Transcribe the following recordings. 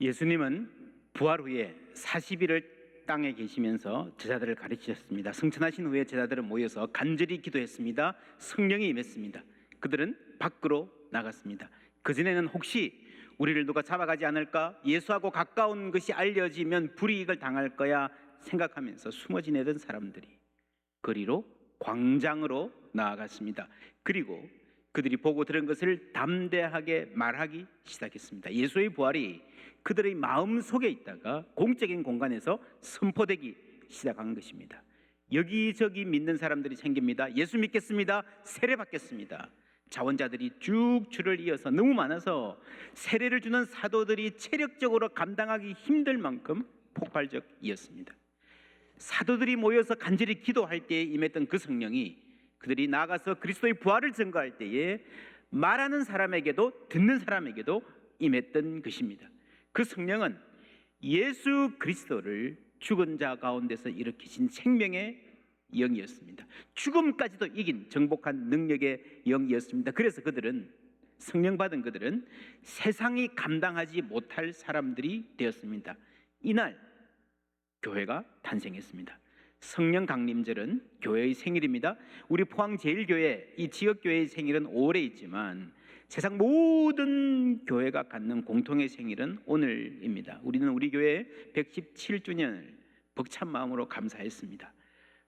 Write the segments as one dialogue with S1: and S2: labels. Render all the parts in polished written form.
S1: 예수님은 부활 후에 40일을 땅에 계시면서 제자들을 가르치셨습니다. 승천하신 후에 제자들은 모여서 간절히 기도했습니다. 성령이 임했습니다. 그들은 밖으로 나갔습니다. 그전에는 혹시 우리를 누가 잡아가지 않을까? 예수하고 가까운 것이 알려지면 불이익을 당할 거야 생각하면서 숨어 지내던 사람들이 거리로, 광장으로 나아갔습니다. 그리고 그들이 보고 들은 것을 담대하게 말하기 시작했습니다. 예수의 부활이 그들의 마음 속에 있다가 공적인 공간에서 선포되기 시작한 것입니다. 여기저기 믿는 사람들이 생깁니다. 예수 믿겠습니다. 세례 받겠습니다. 자원자들이 쭉 줄을 이어서 너무 많아서 세례를 주는 사도들이 체력적으로 감당하기 힘들 만큼 폭발적이었습니다. 사도들이 모여서 간절히 기도할 때에 임했던 그 성령이 그들이 나가서 그리스도의 부활을 증거할 때에 말하는 사람에게도 듣는 사람에게도 임했던 것입니다. 그 성령은 예수 그리스도를 죽은 자 가운데서 일으키신 생명의 영이었습니다. 죽음까지도 이긴 정복한 능력의 영이었습니다. 그래서 그들은, 성령 받은 그들은 세상이 감당하지 못할 사람들이 되었습니다. 이날 교회가 탄생했습니다. 성령 강림절은 교회의 생일입니다. 우리 포항제일교회, 이 지역교회의 생일은 5월에 있지만 세상 모든 교회가 갖는 공통의 생일은 오늘입니다. 우리는 우리 교회 117주년을 벅찬 마음으로 감사했습니다.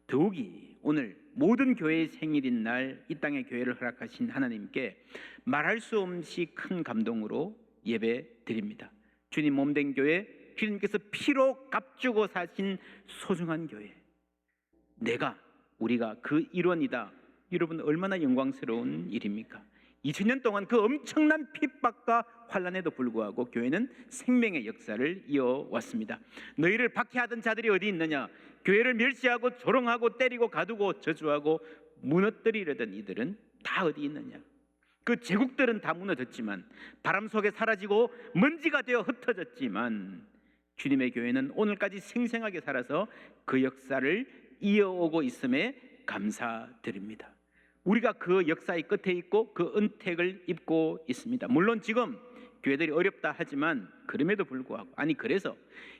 S1: 더욱이 오늘 모든 교회의 생일인 날 이 땅에 교회를 허락하신 하나님께 말할 수 없이 큰 감동으로 예배 드립니다. 주님 몸된 교회, 주님께서 피로 값주고 사신 소중한 교회, 우리가 그 일원이다. 여러분, 얼마나 영광스러운 일입니까? 2000년 동안 그 엄청난 핍박과 환난에도 불구하고 교회는 생명의 역사를 이어왔습니다. 너희를 박해하던 자들이 어디 있느냐? 교회를 멸시하고 조롱하고 때리고 가두고 저주하고 무너뜨리려던 이들은 다 어디 있느냐? 그 제국들은 다 무너졌지만, 바람 속에 사라지고 먼지가 되어 흩어졌지만, 주님의 교회는 오늘까지 생생하게 살아서 그 역사를 이어오고 있음에 감사드립니다. 우리가 그 역사의 끝에 있고 그 은택을 입고 있습니다. 물론 지금 교회들이 어렵다 하지만 그럼에도 불구하고, 그래서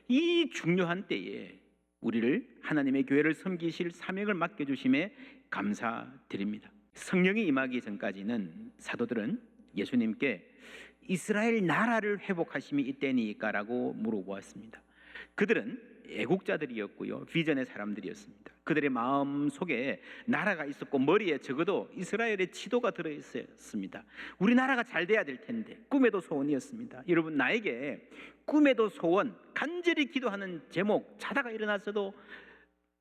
S1: 이 중요한 때에 우리를, 하나님의 교회를 섬기실 사명을 맡겨주심에 감사드립니다. 성령이 임하기 전까지는 사도들은 예수님께 이스라엘 나라를 회복하심이 이때니까 라고 물어보았습니다. 그들은 애국자들이었고요, 비전의 사람들이었습니다. 그들의 마음 속에 나라가 있었고 머리에 적어도 이스라엘의 지도가 들어있었습니다. 우리나라가 잘 돼야 될 텐데, 꿈에도 소원이었습니다. 여러분, 나에게 꿈에도 소원, 간절히 기도하는 제목, 자다가 일어났어도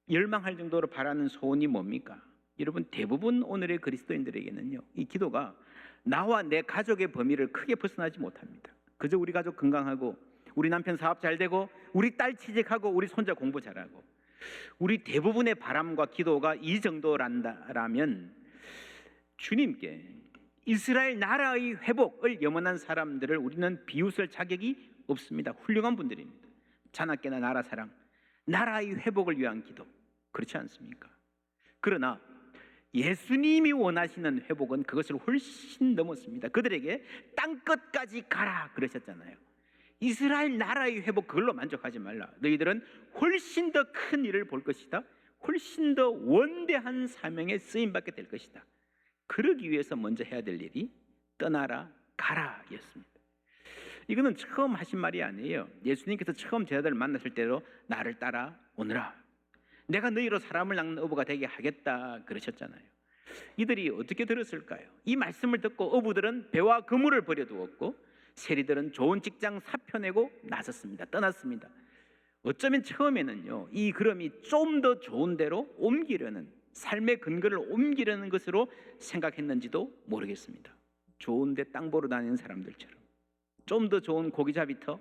S1: 열망할 정도로 바라는 소원이 뭡니까? 여러분, 대부분 오늘의 그리스도인들에게는요, 이 기도가 나와 내 가족의 범위를 크게 벗어나지 못합니다. 그저 우리 가족 건강하고, 우리 남편 사업 잘 되고, 우리 딸 취직하고, 우리 손자 공부 잘하고, 우리 대부분의 바람과 기도가 이 정도란다라면 주님께 이스라엘 나라의 회복을 염원한 사람들을 우리는 비웃을 자격이 없습니다. 훌륭한 분들입니다. 자나깨나 나라 사랑, 나라의 회복을 위한 기도, 그렇지 않습니까? 그러나 예수님이 원하시는 회복은 그것을 훨씬 넘었습니다. 그들에게 땅끝까지 가라 그러셨잖아요. 이스라엘 나라의 회복, 그걸로 만족하지 말라. 너희들은 훨씬 더 큰 일을 볼 것이다. 훨씬 더 원대한 사명에 쓰임받게 될 것이다. 그러기 위해서 먼저 해야 될 일이 떠나라, 가라 였습니다. 이거는 처음 하신 말이 아니에요. 예수님께서 처음 제자들을 만났을 때로 나를 따라 오너라, 내가 너희로 사람을 낚는 어부가 되게 하겠다 그러셨잖아요. 이들이 어떻게 들었을까요? 이 말씀을 듣고 어부들은 배와 그물을 버려두었고 세리들은 좋은 직장 사표내고 나섰습니다. 떠났습니다. 어쩌면 처음에는요, 이 그럼이 좀 더 좋은 데로 옮기려는, 삶의 근거를 옮기려는 것으로 생각했는지도 모르겠습니다. 좋은 데 땅 보러 다니는 사람들처럼 좀 더 좋은 고기잡이터,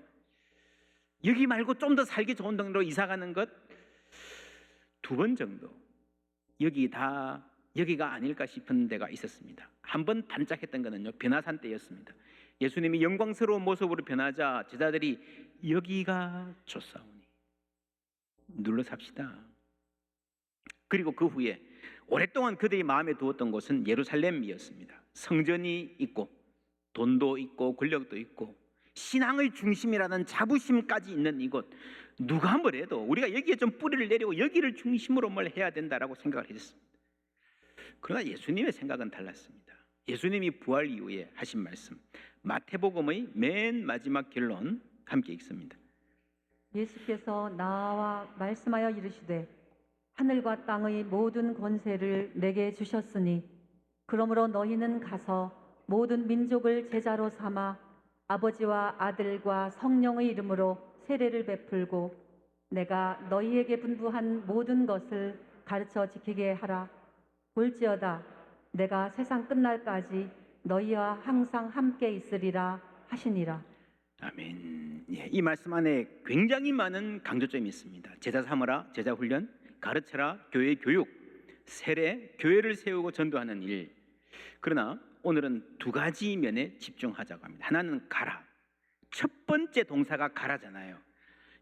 S1: 여기 말고 좀 더 살기 좋은 동네로 이사가는 것 2번 정도, 여기가 아닐까 싶은 데가 있었습니다. 한 번 반짝했던 것은요, 변화산 때였습니다. 예수님이 영광스러운 모습으로 변하자 제자들이 여기가 좋사오니 눌러 삽시다. 그리고 그 후에 오랫동안 그들이 마음에 두었던 곳은 예루살렘이었습니다. 성전이 있고 돈도 있고 권력도 있고 신앙의 중심이라는 자부심까지 있는 이곳, 누가 뭐래도 우리가 여기에 좀 뿌리를 내리고 여기를 중심으로 뭘 해야 된다라고 생각을 했습니다. 그러나 예수님의 생각은 달랐습니다. 예수님이 부활 이후에 하신 말씀, 마태복음의 맨 마지막 결론 함께 읽습니다.
S2: 예수께서 나와 말씀하여 이르시되 하늘과 땅의 모든 권세를 내게 주셨으니 그러므로 너희는 가서 모든 민족을 제자로 삼아 아버지와 아들과 성령의 이름으로 세례를 베풀고 내가 너희에게 분부한 모든 것을 가르쳐 지키게 하라. 볼지어다 내가 세상 끝날까지 너희와 항상 함께 있으리라 하시니라.
S1: 아멘. 예, 이 말씀 안에 굉장히 많은 강조점이 있습니다. 제자 삼으라, 제자 훈련, 가르쳐라, 교회 교육, 세례, 교회를 세우고 전도하는 일. 그러나 오늘은 두 가지 면에 집중하자고 합니다. 하나는 가라. 첫 번째 동사가 가라잖아요.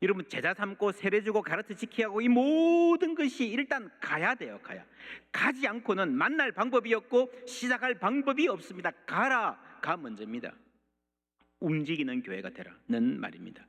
S1: 여러분, 제자 삼고 세례 주고 가르쳐 지키게 하고 이 모든 것이 일단 가야 돼요. 가지 않고는 만날 방법이 없고 시작할 방법이 없습니다. 가라가 먼저입니다. 움직이는 교회가 되라는 말입니다.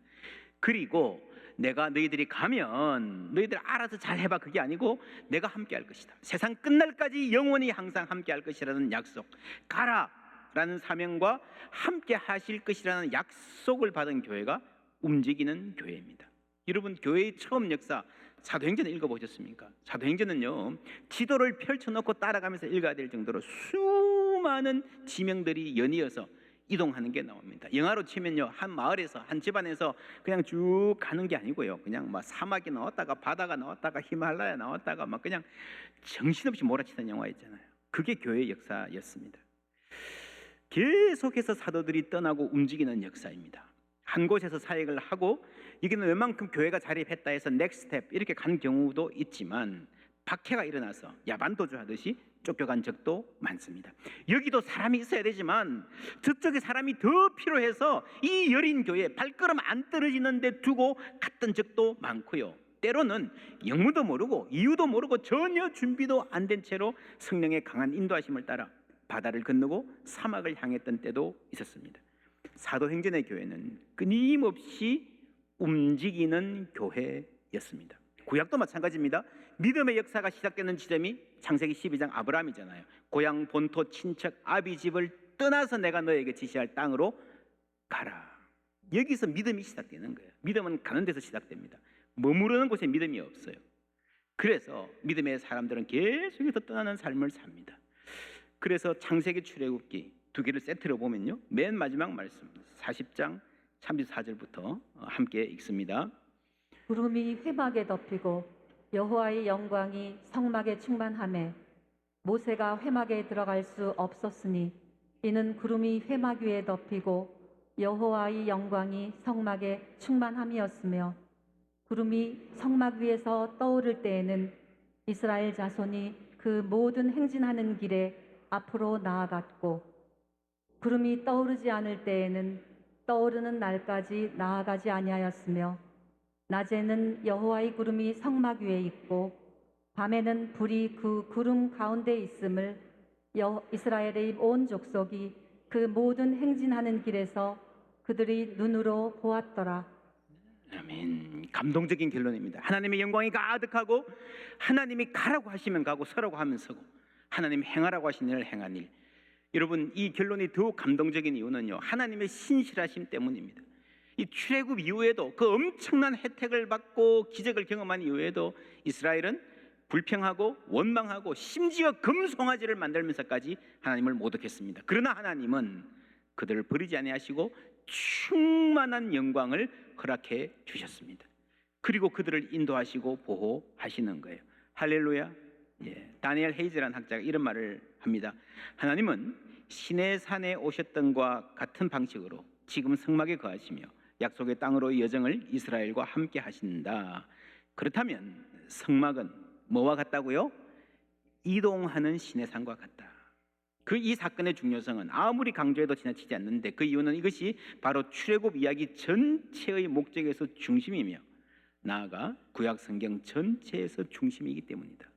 S1: 그리고 내가 너희들이 가면 너희들 알아서 잘 해봐, 그게 아니고 내가 함께 할 것이다. 세상 끝날까지 영원히 항상 함께 할 것이라는 약속, 가라라는 사명과 함께 하실 것이라는 약속을 받은 교회가 움직이는 교회입니다. 여러분, 교회의 처음 역사 사도행전 읽어보셨습니까? 사도행전은요, 지도를 펼쳐놓고 따라가면서 읽어야 될 정도로 수많은 지명들이 연이어서 이동하는 게 나옵니다. 영화로 치면요, 한 마을에서 한 집안에서 그냥 쭉 가는 게 아니고요, 그냥 막 사막이 나왔다가 바다가 나왔다가 히말라야 나왔다가 막 그냥 정신없이 몰아치던 영화 있잖아요. 그게 교회의 역사였습니다. 계속해서 사도들이 떠나고 움직이는 역사입니다. 한 곳에서 사역을 하고 여기는 웬만큼 교회가 자립했다 해서 넥스트 스텝 이렇게 간 경우도 있지만 박해가 일어나서 야반도주 하듯이 쫓겨간 적도 많습니다. 여기도 사람이 있어야 되지만 저쪽에 사람이 더 필요해서 이 여린 교회 발걸음 안 떨어지는 데 두고 갔던 적도 많고요. 때로는 영문도 모르고 이유도 모르고 전혀 준비도 안 된 채로 성령의 강한 인도하심을 따라 바다를 건너고 사막을 향했던 때도 있었습니다. 사도행전의 교회는 끊임없이 움직이는 교회였습니다. 구약도 마찬가지입니다. 믿음의 역사가 시작되는 지점이 창세기 12장 아브라함이잖아요. 고향 본토 친척 아비 집을 떠나서 내가 너에게 지시할 땅으로 가라. 여기서 믿음이 시작되는 거예요. 믿음은 가는 데서 시작됩니다. 머무르는 곳에 믿음이 없어요. 그래서 믿음의 사람들은 계속해서 떠나는 삶을 삽니다. 그래서 창세기 출애굽기 두 개를 세트로 보면요, 맨 마지막 말씀 40장 34절부터 함께 읽습니다.
S2: 구름이 회막에 덮이고 여호와의 영광이 성막에 충만하매 모세가 회막에 들어갈 수 없었으니 이는 구름이 회막 위에 덮이고 여호와의 영광이 성막에 충만함이었으며 구름이 성막 위에서 떠오를 때에는 이스라엘 자손이 그 모든 행진하는 길에 앞으로 나아갔고 구름이 떠오르지 않을 때에는 떠오르는 날까지 나아가지 아니하였으며 낮에는 여호와의 구름이 성막 위에 있고 밤에는 불이 그 구름 가운데 있음을 이스라엘의 온 족속이 그 모든 행진하는 길에서 그들이 눈으로 보았더라.
S1: 아멘. 감동적인 결론입니다. 하나님의 영광이 가득하고 하나님이 가라고 하시면 가고 서라고 하면 서고 하나님이 행하라고 하신 일을 행한 일. 여러분, 이 결론이 더욱 감동적인 이유는요, 하나님의 신실하심 때문입니다. 이 출애굽 이후에도 그 엄청난 혜택을 받고 기적을 경험한 이후에도 이스라엘은 불평하고 원망하고 심지어 금송아지를 만들면서까지 하나님을 모독했습니다. 그러나 하나님은 그들을 버리지 아니하시고 충만한 영광을 허락해 주셨습니다. 그리고 그들을 인도하시고 보호하시는 거예요. 할렐루야. 예, 다니엘 헤이즈라는 학자가 이런 말을 합니다. 하나님은 시내산에 오셨던과 같은 방식으로 지금 성막에 거하시며 약속의 땅으로의 여정을 이스라엘과 함께 하신다. 그렇다면 성막은 뭐와 같다고요? 이동하는 시내산과 같다. 이 사건의 중요성은 아무리 강조해도 지나치지 않는데 그 이유는 이것이 바로 출애굽 이야기 전체의 목적에서 중심이며 나아가 구약 성경 전체에서 중심이기 때문이다.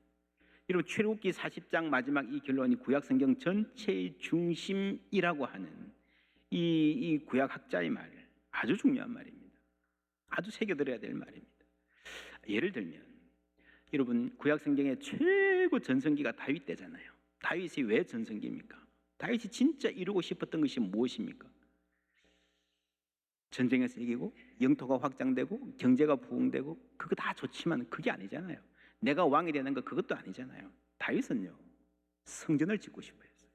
S1: 여러분, 출애굽기 40장 마지막 이 결론이 구약 성경 전체의 중심이라고 하는 이 구약 학자의 말, 아주 중요한 말입니다. 아주 새겨들어야 될 말입니다. 예를 들면 여러분 구약 성경의 최고 전성기가 다윗 때잖아요. 다윗이 왜 전성기입니까? 다윗이 진짜 이루고 싶었던 것이 무엇입니까? 전쟁에서 이기고 영토가 확장되고 경제가 부흥되고 그거 다 좋지만 그게 아니잖아요. 내가 왕이 되는 거 그것도 아니잖아요. 다윗은요 성전을 짓고 싶어 했어요.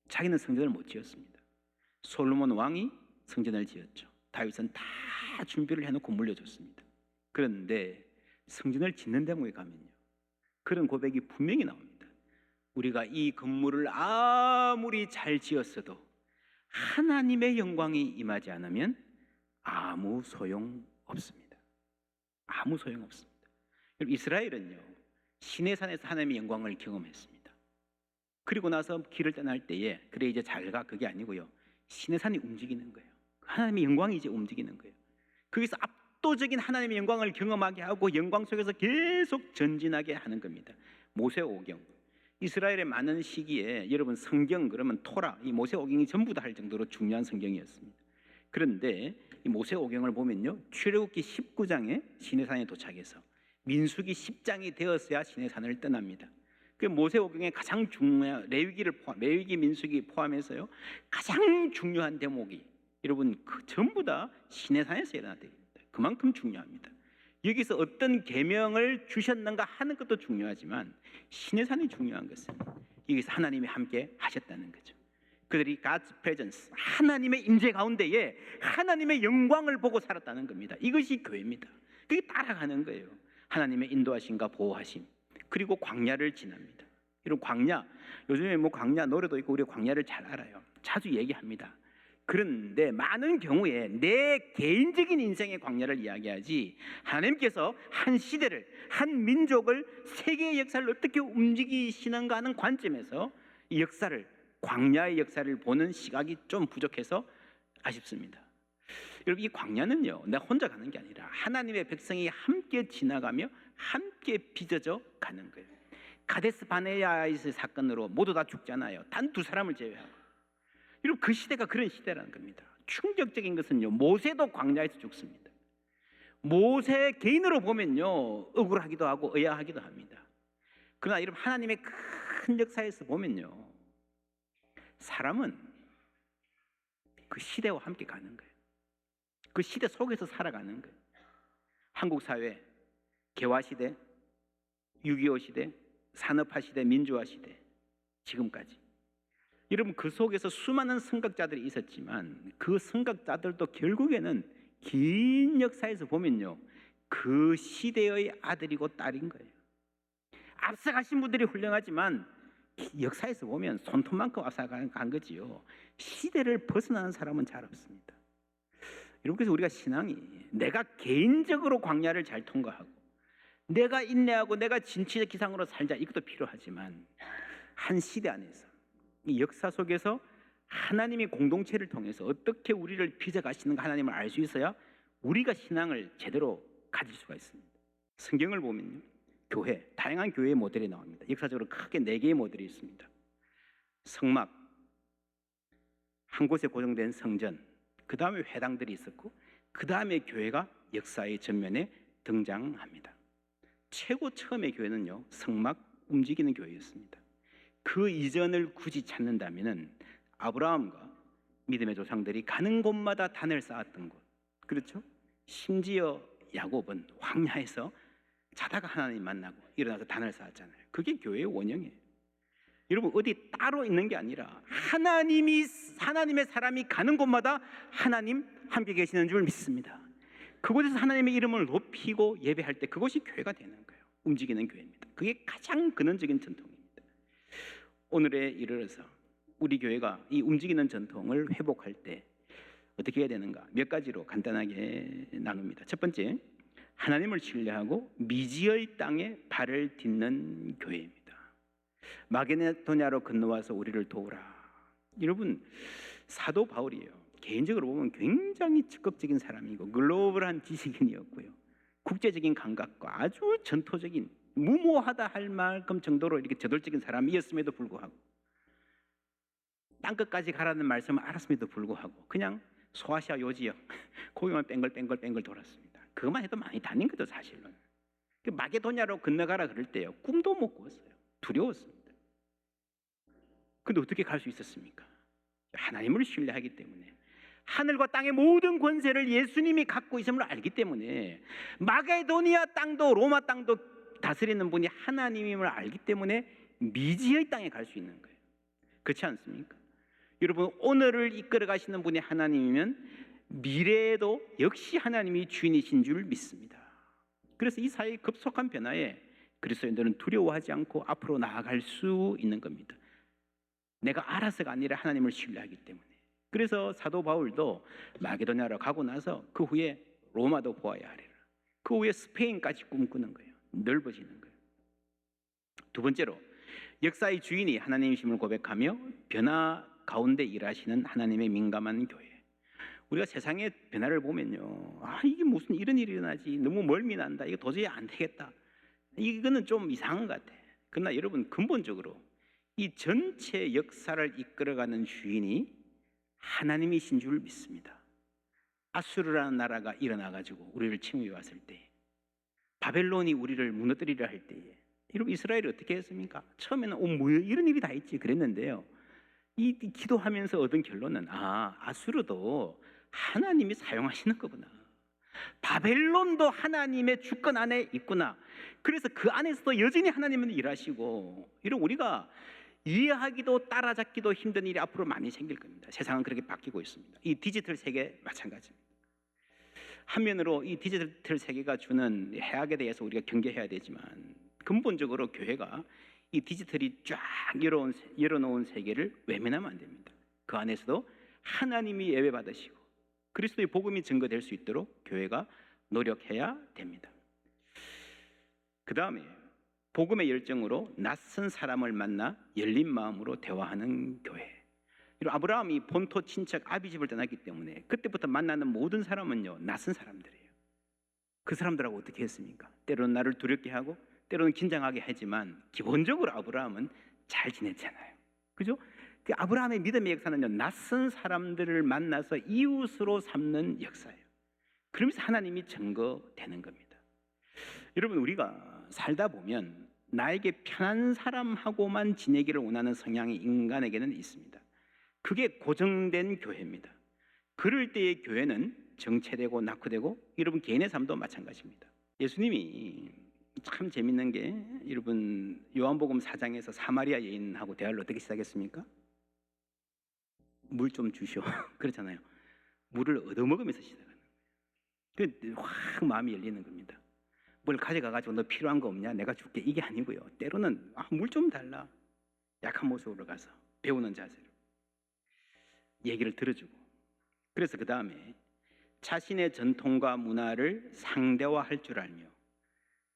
S1: 자기는 성전을 못 지었습니다. 솔로몬 왕이 성전을 지었죠. 다윗은 다 준비를 해놓고 물려줬습니다. 그런데 성전을 짓는 대목에 가면요 그런 고백이 분명히 나옵니다. 우리가 이 건물을 아무리 잘 지었어도 하나님의 영광이 임하지 않으면 아무 소용 없습니다. 아무 소용 없습니다. 이스라엘은요 시내산에서 하나님의 영광을 경험했습니다. 그리고 나서 길을 떠날 때에 그래 이제 잘 가 그게 아니고요 시내산이 움직이는 거예요. 하나님의 영광이 이제 움직이는 거예요. 거기서 압도적인 하나님의 영광을 경험하게 하고 영광 속에서 계속 전진하게 하는 겁니다. 모세오경 이스라엘의 많은 시기에 여러분 성경 그러면 토라 이 모세오경이 전부 다 할 정도로 중요한 성경이었습니다. 그런데 이 모세오경을 보면요 출애굽기 19장에 시내산에 도착해서 민수기 10장이 되었어야 시내산을 떠납니다. 그 모세오경의 가장 중요한 레위기 민수기 포함해서요 가장 중요한 대목이 여러분 전부 다 시내산에서 일어나야 됩니다. 그만큼 중요합니다. 여기서 어떤 계명을 주셨는가 하는 것도 중요하지만 시내산이 중요한 것은 여기서 하나님이 함께 하셨다는 거죠. 그들이 God's presence 하나님의 임재 가운데에 하나님의 영광을 보고 살았다는 겁니다. 이것이 교회입니다. 그게 따라가는 거예요. 하나님의 인도하심과 보호하심 그리고 광야를 지납니다. 이런 광야 요즘에 뭐 광야 노래도 있고 우리 광야를 잘 알아요. 자주 얘기합니다. 그런데 많은 경우에 내 개인적인 인생의 광야를 이야기하지 하나님께서 한 시대를 한 민족을 세계의 역사를 어떻게 움직이시는가 하는 관점에서 이 역사를 광야의 역사를 보는 시각이 좀 부족해서 아쉽습니다. 여러분 이 광야는요 내가 혼자 가는 게 아니라 하나님의 백성이 함께 지나가며 함께 빚어져 가는 거예요. 가데스 바네아의 사건으로 모두 다 죽잖아요. 단 2사람을 제외하고. 여러분 그 시대가 그런 시대라는 겁니다. 충격적인 것은요 모세도 광야에서 죽습니다. 모세 개인으로 보면요 억울하기도 하고 의아하기도 합니다. 그러나 여러분 하나님의 큰 역사에서 보면요 사람은 그 시대와 함께 가는 거예요. 그 시대 속에서 살아가는 거예요. 한국 사회 개화 시대, 6.25 시대, 산업화 시대, 민주화 시대 지금까지 여러분 그 속에서 수많은 선각자들이 있었지만 그 선각자들도 결국에는 긴 역사에서 보면요 그 시대의 아들이고 딸인 거예요. 앞서가신 분들이 훌륭하지만 역사에서 보면 손톱만큼 앞서간 거지요. 시대를 벗어나는 사람은 잘 없습니다. 여러분 그래서 우리가 신앙이 내가 개인적으로 광야를 잘 통과하고 내가 인내하고 내가 진취적 기상으로 살자 이것도 필요하지만 한 시대 안에서 이 역사 속에서 하나님이 공동체를 통해서 어떻게 우리를 빚어가시는가 하나님을 알 수 있어야 우리가 신앙을 제대로 가질 수가 있습니다. 성경을 보면요 교회, 다양한 교회의 모델이 나옵니다. 역사적으로 크게 4개의 모델이 있습니다. 성막, 한 곳에 고정된 성전, 그 다음에 회당들이 있었고 그 다음에 교회가 역사의 전면에 등장합니다. 최고 처음의 교회는요 성막 움직이는 교회였습니다. 그 이전을 굳이 찾는다면은 아브라함과 믿음의 조상들이 가는 곳마다 단을 쌓았던 곳, 그렇죠? 심지어 야곱은 광야에서 자다가 하나님 만나고 일어나서 단을 쌓았잖아요. 그게 교회의 원형이에요. 여러분 어디 따로 있는 게 아니라 하나님의 사람이 가는 곳마다 하나님 함께 계시는 줄 믿습니다. 그곳에서 하나님의 이름을 높이고 예배할 때 그것이 교회가 되는 거예요. 움직이는 교회입니다. 그게 가장 근원적인 전통입니다. 오늘에 이르러서 우리 교회가 이 움직이는 전통을 회복할 때 어떻게 해야 되는가 몇 가지로 간단하게 나눕니다. 첫 번째, 하나님을 신뢰하고 미지의 땅에 발을 딛는 교회입니다. 마게도냐로 건너와서 우리를 도우라. 여러분 사도 바울이에요. 개인적으로 보면 굉장히 적극적인 사람이고 글로벌한 지식인이었고요. 국제적인 감각과 아주 전토적인 무모하다 할 만큼 정도로 이렇게 저돌적인 사람이었음에도 불구하고 땅끝까지 가라는 말씀을 알았음에도 불구하고 그냥 소아시아 요 지역 거기만 뺑글뺑글 돌았습니다. 그것만 해도 많이 다닌 거죠 사실은. 마게도냐로 건너가라 그럴 때요 꿈도 못 꿨어요. 두려웠습니다. 근데 어떻게 갈 수 있었습니까? 하나님을 신뢰하기 때문에, 하늘과 땅의 모든 권세를 예수님이 갖고 있음을 알기 때문에, 마게도니아 땅도 로마 땅도 다스리는 분이 하나님임을 알기 때문에 미지의 땅에 갈 수 있는 거예요. 그렇지 않습니까? 여러분, 오늘을 이끌어 가시는 분이 하나님이면 미래에도 역시 하나님이 주인이신 줄 믿습니다. 그래서 이 사회의 급속한 변화에 그리스도인들은 두려워하지 않고 앞으로 나아갈 수 있는 겁니다. 내가 알아서가 아니라 하나님을 신뢰하기 때문에. 그래서 사도 바울도 마게도냐로 가고 나서 그 후에 로마도 보아야 하리라. 그 후에 스페인까지 꿈꾸는 거예요. 넓어지는 거예요. 두 번째로, 역사의 주인이 하나님이심을 고백하며 변화 가운데 일하시는 하나님의 민감한 교회. 우리가 세상의 변화를 보면요, 이게 무슨 이런 일이 일어나지, 너무 멀미난다, 이거 도저히 안 되겠다, 이거는 좀 이상한 것 같아. 그러나 여러분, 근본적으로 이 전체 역사를 이끌어가는 주인이 하나님이신 줄 믿습니다. 아수르라는 나라가 일어나가지고 우리를 침입해 왔을 때, 바벨론이 우리를 무너뜨리려 할 때에, 여러분 이스라엘이 어떻게 했습니까? 처음에는 뭐야 이런 일이 다 있지 그랬는데요, 이 기도하면서 얻은 결론은 아수르도 하나님이 사용하시는 거구나. 바벨론도 하나님의 주권 안에 있구나. 그래서 그 안에서도 여전히 하나님은 일하시고, 이런 우리가 이해하기도 따라잡기도 힘든 일이 앞으로 많이 생길 겁니다. 세상은 그렇게 바뀌고 있습니다. 이 디지털 세계 마찬가지입니다. 한면으로 이 디지털 세계가 주는 해악에 대해서 우리가 경계해야 되지만, 근본적으로 교회가 이 디지털이 쫙 열어놓은 세계를 외면하면 안 됩니다. 그 안에서도 하나님이 예배받으시고 그리스도의 복음이 증거될 수 있도록 교회가 노력해야 됩니다. 그 다음에 복음의 열정으로 낯선 사람을 만나 열린 마음으로 대화하는 교회. 아브라함이 본토 친척 아비집을 떠났기 때문에 그때부터 만나는 모든 사람은요, 낯선 사람들이에요. 그 사람들하고 어떻게 했습니까? 때로는 나를 두렵게 하고 때로는 긴장하게 하지만 기본적으로 아브라함은 잘 지냈잖아요. 그죠? 그 아브라함의 믿음의 역사는요, 낯선 사람들을 만나서 이웃으로 삼는 역사예요. 그러면서 하나님이 증거되는 겁니다. 여러분, 우리가 살다 보면 나에게 편한 사람하고만 지내기를 원하는 성향이 인간에게는 있습니다. 그게 고정된 교회입니다. 그럴 때의 교회는 정체되고 낙후되고, 여러분 개인의 삶도 마찬가지입니다. 예수님이 참 재밌는 게, 여러분 요한복음 4장에서 사마리아 여인하고 대화를 어떻게 시작했습니까? 물 좀 주시오. 그렇잖아요. 물을 얻어먹으면서 시작하는 거예요. 확 마음이 열리는 겁니다. 뭘 가져가가지고 너 필요한 거 없냐? 내가 줄게. 이게 아니고요. 때로는 물 좀 달라. 약한 모습으로 가서 배우는 자세로 얘기를 들어주고, 그래서 그 다음에 자신의 전통과 문화를 상대화할 줄 알며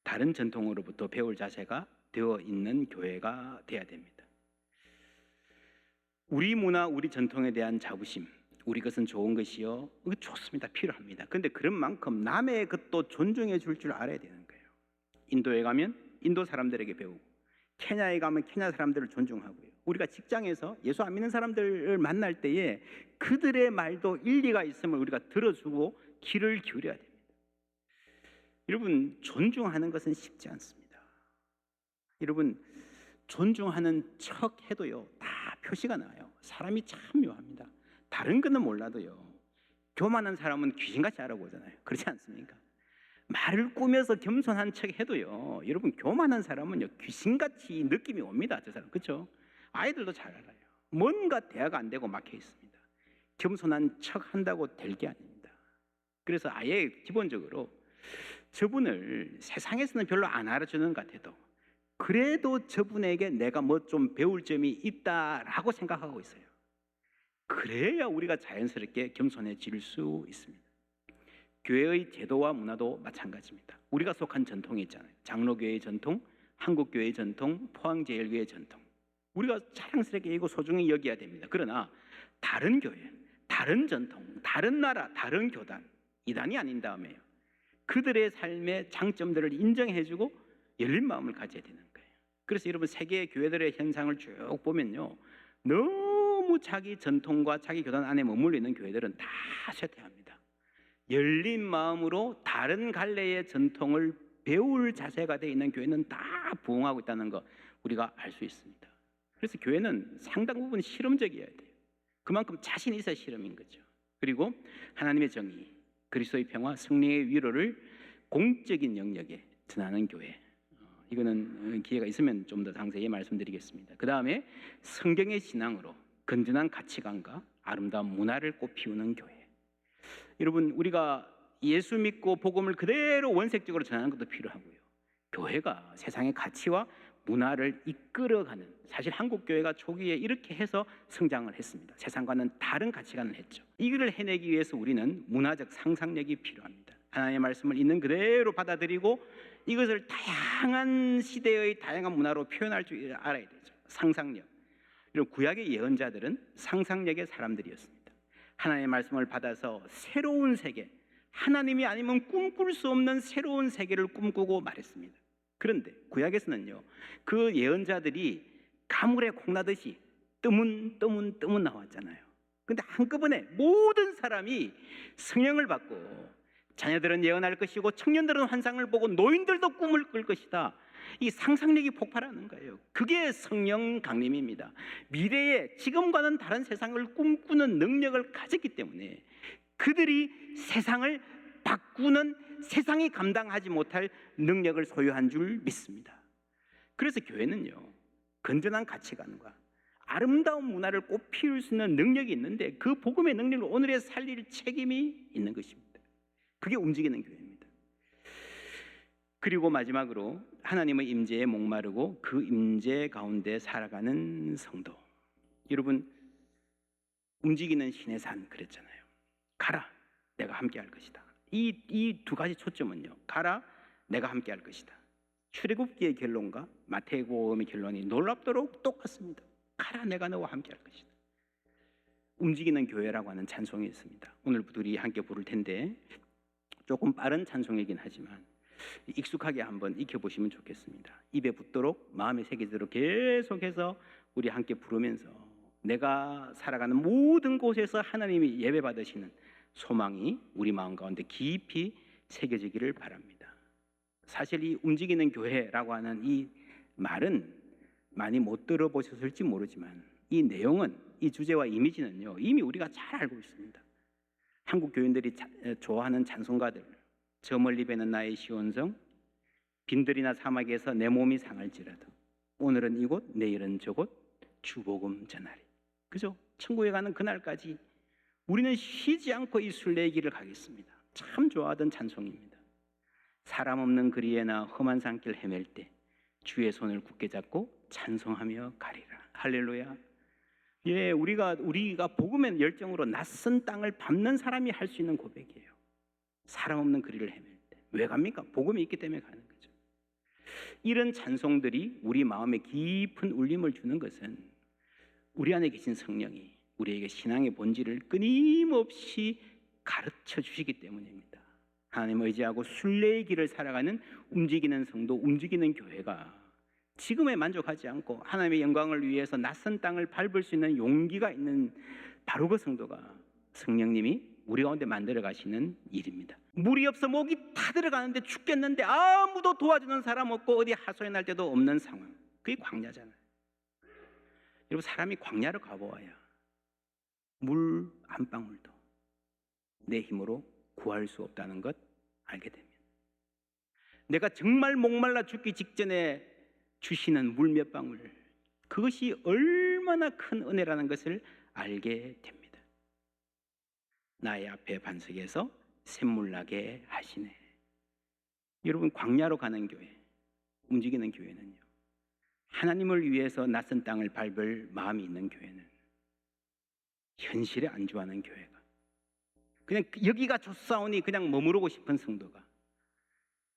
S1: 다른 전통으로부터 배울 자세가 되어 있는 교회가 되어야 됩니다. 우리 문화, 우리 전통에 대한 자부심, 우리 것은 좋은 것이요, 좋습니다. 필요합니다. 그런데 그런 만큼 남의 것도 존중해 줄 알아야 되는 거예요. 인도에 가면 인도 사람들에게 배우고, 케냐에 가면 케냐 사람들을 존중하고요. 우리가 직장에서 예수 안 믿는 사람들을 만날 때에 그들의 말도 일리가 있음을 우리가 들어주고 귀를 기울여야 됩니다. 여러분, 존중하는 것은 쉽지 않습니다. 여러분, 존중하는 척 해도요, 다 표시가 나요. 사람이 참 묘합니다. 다른 거는 몰라도요, 교만한 사람은 귀신같이 알아보잖아요. 그렇지 않습니까? 말을 꾸며서 겸손한 척 해도요, 여러분 교만한 사람은요, 귀신같이 느낌이 옵니다. 저 사람, 그렇죠? 아이들도 잘 알아요. 뭔가 대화가 안 되고 막혀 있습니다. 겸손한 척 한다고 될 게 아닙니다. 그래서 아예 기본적으로 저분을 세상에서는 별로 안 알아주는 것 같아도 그래도 저분에게 내가 뭐 좀 배울 점이 있다라고 생각하고 있어요. 그래야 우리가 자연스럽게 겸손해질 수 있습니다. 교회의 제도와 문화도 마찬가지입니다. 우리가 속한 전통이 있잖아요. 장로교회의 전통, 한국교회의 전통, 포항제일교회의 전통. 우리가 자랑스럽게 이거 소중히 여겨야 됩니다. 그러나 다른 교회, 다른 전통, 다른 나라, 다른 교단, 이단이 아닌 다음에요, 그들의 삶의 장점들을 인정해주고 열린 마음을 가져야 되는 거예요. 그래서 여러분 세계 교회들의 현상을 쭉 보면요, 너무 너무 자기 전통과 자기 교단 안에 머물러 있는 교회들은 다 쇠퇴합니다. 열린 마음으로 다른 갈래의 전통을 배울 자세가 되어 있는 교회는 다 부흥하고 있다는 거 우리가 알 수 있습니다. 그래서 교회는 상당 부분 실험적이어야 돼요. 그만큼 자신 있어야 실험인 거죠. 그리고 하나님의 정의, 그리스도의 평화, 성령의 위로를 공적인 영역에 전하는 교회. 이거는 기회가 있으면 좀 더 상세히 말씀드리겠습니다. 그 다음에 성경의 신앙으로 건전한 가치관과 아름다운 문화를 꽃피우는 교회. 여러분, 우리가 예수 믿고 복음을 그대로 원색적으로 전하는 것도 필요하고요. 교회가 세상의 가치와 문화를 이끌어가는, 사실 한국 교회가 초기에 이렇게 해서 성장을 했습니다. 세상과는 다른 가치관을 했죠. 이걸 해내기 위해서 우리는 문화적 상상력이 필요합니다. 하나님의 말씀을 있는 그대로 받아들이고 이것을 다양한 시대의 다양한 문화로 표현할 줄 알아야 되죠. 상상력. 이런 구약의 예언자들은 상상력의 사람들이었습니다. 하나님의 말씀을 받아서 새로운 세계, 하나님이 아니면 꿈꿀 수 없는 새로운 세계를 꿈꾸고 말했습니다. 그런데 구약에서는요, 그 예언자들이 가물에 콩나듯이 뜨문 나왔잖아요. 근데 한꺼번에 모든 사람이 성령을 받고 자녀들은 예언할 것이고 청년들은 환상을 보고 노인들도 꿈을 꿀 것이다. 이 상상력이 폭발하는 거예요. 그게 성령 강림입니다. 미래에 지금과는 다른 세상을 꿈꾸는 능력을 가졌기 때문에 그들이 세상을 바꾸는, 세상이 감당하지 못할 능력을 소유한 줄 믿습니다. 그래서 교회는요, 건전한 가치관과 아름다운 문화를 꽃피울 수 있는 능력이 있는데 그 복음의 능력을 오늘에 살릴 책임이 있는 것입니다. 그게 움직이는 교회입니다. 그리고 마지막으로 하나님의 임재에 목마르고 그 임재 가운데 살아가는 성도. 여러분, 움직이는 신의 산 그랬잖아요. 가라, 내가 함께 할 것이다. 이 두 가지 초점은요, 가라, 내가 함께 할 것이다. 출애굽기의 결론과 마태복음의 결론이 놀랍도록 똑같습니다. 가라, 내가 너와 함께 할 것이다. 움직이는 교회라고 하는 찬송이 있습니다. 오늘 우리 함께 부를 텐데 조금 빠른 찬송이긴 하지만 익숙하게 한번 익혀보시면 좋겠습니다. 입에 붙도록 마음에 새기도록 계속해서 우리 함께 부르면서 내가 살아가는 모든 곳에서 하나님이 예배받으시는 소망이 우리 마음 가운데 깊이 새겨지기를 바랍니다. 사실 이 움직이는 교회라고 하는 이 말은 많이 못 들어보셨을지 모르지만 이 내용은, 이 주제와 이미지는요, 이미 우리가 잘 알고 있습니다. 한국 교인들이 좋아하는 찬송가들, 저 멀리 배는 나의 시온성, 빈들이나 사막에서 내 몸이 상할지라도 오늘은 이곳 내일은 저곳 주복음 전하리. 그죠? 천국에 가는 그날까지 우리는 쉬지 않고 이 순례의 길을 가겠습니다. 참 좋아하던 찬송입니다. 사람 없는 거리에나 험한 산길 헤맬 때 주의 손을 굳게 잡고 찬송하며 가리라. 할렐루야. 예, 우리가 복음의 열정으로 낯선 땅을 밟는 사람이 할 수 있는 고백이에요. 사람 없는 거리를 헤맬 때. 왜 갑니까? 복음이 있기 때문에 가는 거죠. 이런 찬송들이 우리 마음에 깊은 울림을 주는 것은 우리 안에 계신 성령이 우리에게 신앙의 본질을 끊임없이 가르쳐 주시기 때문입니다. 하나님 의지하고 순례의 길을 살아가는 움직이는 성도, 움직이는 교회가 지금에 만족하지 않고 하나님의 영광을 위해서 낯선 땅을 밟을 수 있는 용기가 있는 바로 그 성도가 성령님이 우리 가운데 만들어 가시는 일입니다. 물이 없어 목이 타들어가는데 죽겠는데 아무도 도와주는 사람 없고 어디 하소연 할 때도 없는 상황. 그게 광야잖아요. 여러분, 사람이 광야를 가보아야 물 한 방울도 내 힘으로 구할 수 없다는 것 알게 됩니다. 내가 정말 목말라 죽기 직전에 주시는 물 몇 방울, 그것이 얼마나 큰 은혜라는 것을 알게 됩니다. 나의 앞에 반석에서 샘물 나게 하시네. 여러분, 광야로 가는 교회, 움직이는 교회는요, 하나님을 위해서 낯선 땅을 밟을 마음이 있는 교회는 현실에 안주하는 교회가, 그냥 여기가 좋사오니 그냥 머무르고 싶은 성도가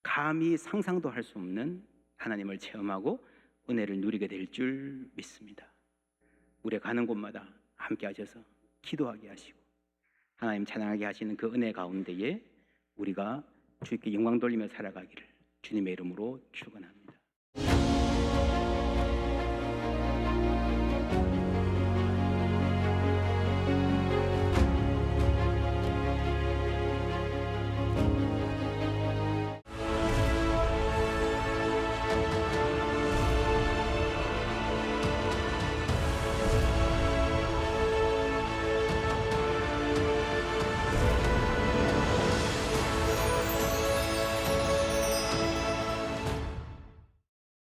S1: 감히 상상도 할 수 없는 하나님을 체험하고 은혜를 누리게 될 줄 믿습니다. 우리 가는 곳마다 함께 하셔서 기도하게 하시고 하나님 찬양하게 하시는 그 은혜 가운데에 우리가 주님께 영광 돌리며 살아가기를 주님의 이름으로 축원합니다.